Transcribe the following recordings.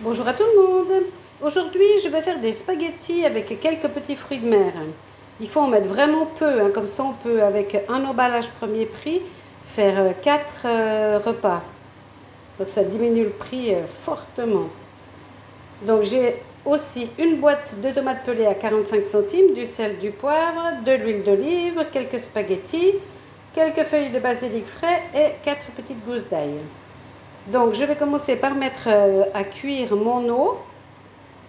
Bonjour à tout le monde. Aujourd'hui, je vais faire des spaghettis avec quelques petits fruits de mer. Il faut en mettre vraiment peu, comme ça on peut, avec un emballage premier prix, faire 4 repas. Donc ça diminue le prix fortement. Donc j'ai aussi une boîte de tomates pelées à 45 centimes, du sel, du poivre, de l'huile d'olive, quelques spaghettis, quelques feuilles de basilic frais et 4 petites gousses d'ail. Donc je vais commencer par mettre à cuire mon eau.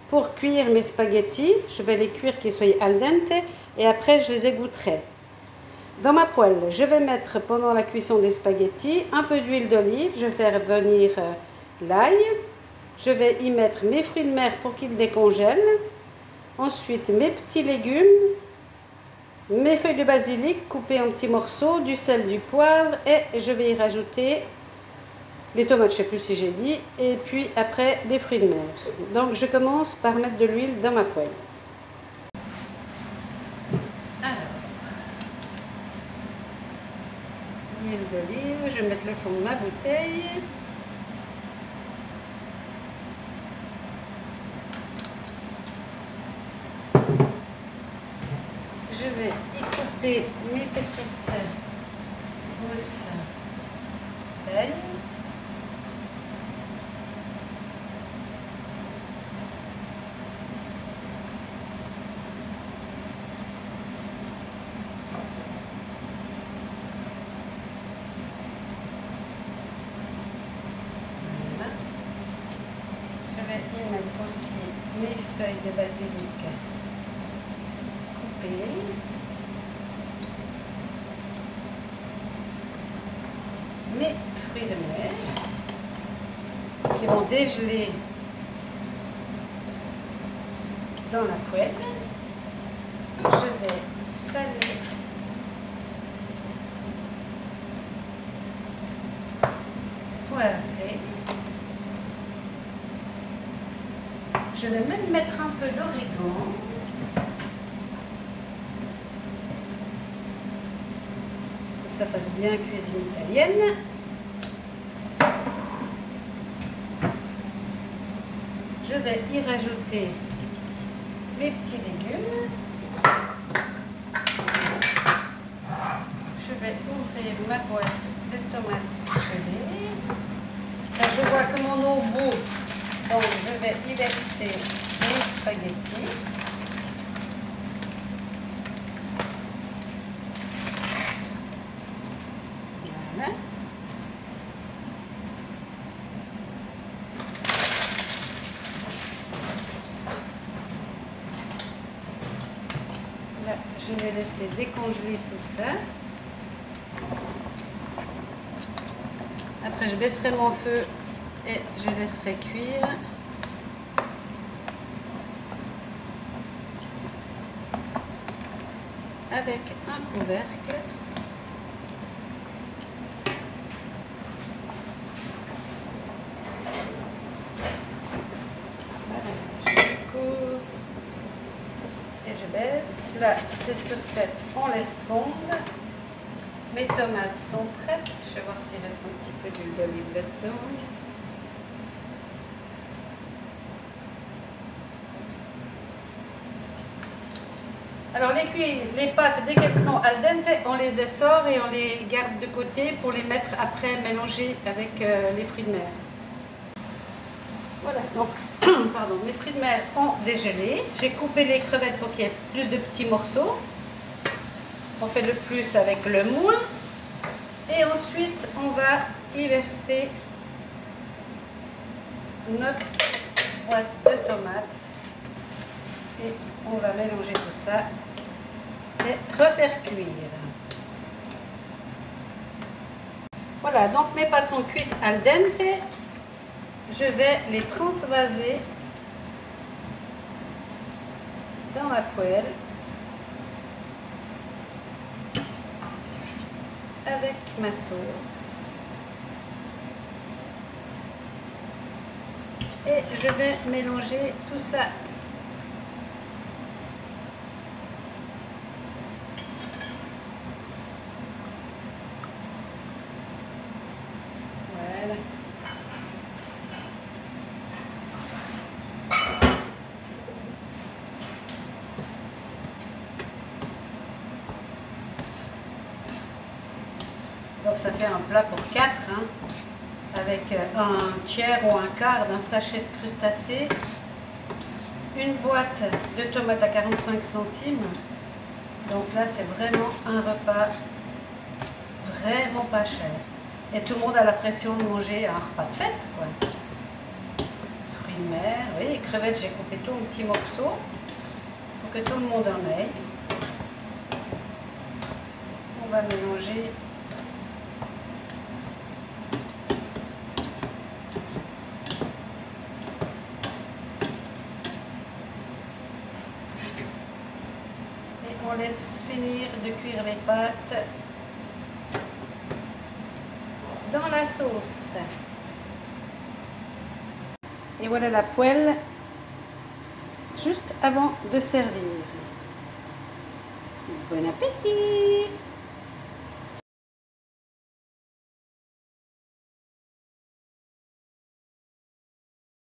Pour cuire mes spaghettis, je vais les cuire qu'ils soient al dente et après je les égouttrai. Dans ma poêle, je vais mettre pendant la cuisson des spaghettis un peu d'huile d'olive, je vais faire venir l'ail, je vais y mettre mes fruits de mer pour qu'ils décongèlent, ensuite mes petits légumes, mes feuilles de basilic coupées en petits morceaux, du sel, du poivre et je vais y rajouter les tomates, je ne sais plus si j'ai dit, et puis après des fruits de mer. Donc je commence par mettre de l'huile dans ma poêle. Alors, l'huile d'olive, je vais mettre le fond de ma bouteille. Je vais y couper mes petites gousses d'ail. Je vais y mettre aussi mes feuilles de basilic coupées. Mes fruits de mer qui vont dégeler dans la poêle. Je vais saler poivrer. Je vais même mettre un peu d'origan. Pour que ça fasse bien cuisine italienne. Je vais y rajouter mes petits légumes. Je vais ouvrir ma boîte de tomates pelées. Là, je vois que mon eau bout. Donc, je vais y verser mes spaghettis. Voilà. Là, je vais laisser décongeler tout ça. Après, je baisserai mon feu et je laisserai cuire. Avec un couvercle. Voilà, je couvre et je baisse. Là, c'est sur 7, on laisse fondre. Mes tomates sont prêtes. Je vais voir s'il reste un petit peu d'huile d'olive là-dedans. Alors les pâtes, dès qu'elles sont al dente, on les essore et on les garde de côté pour les mettre après mélanger avec les fruits de mer. Voilà, donc pardon, mes fruits de mer ont dégelé. J'ai coupé les crevettes pour qu'il y ait plus de petits morceaux. On fait le plus avec le moins. Et ensuite, on va y verser notre boîte de tomates. Et on va mélanger tout ça et refaire cuire. Voilà, donc mes pâtes sont cuites al dente. Je vais les transvaser dans ma poêle avec ma sauce. Et je vais mélanger tout ça. Donc ça fait un plat pour 4, hein, avec un tiers ou un quart d'un sachet de crustacés, une boîte de tomates à 45 centimes. Donc là, c'est vraiment un repas vraiment pas cher. Et tout le monde a la pression de manger un repas de fête, quoi. Fruits de mer, oui, les crevettes, j'ai coupé tout en petits morceaux pour que tout le monde en ait. On va mélanger. Et on laisse finir de cuire les pâtes dans la sauce. Et voilà la poêle juste avant de servir. Bon appétit!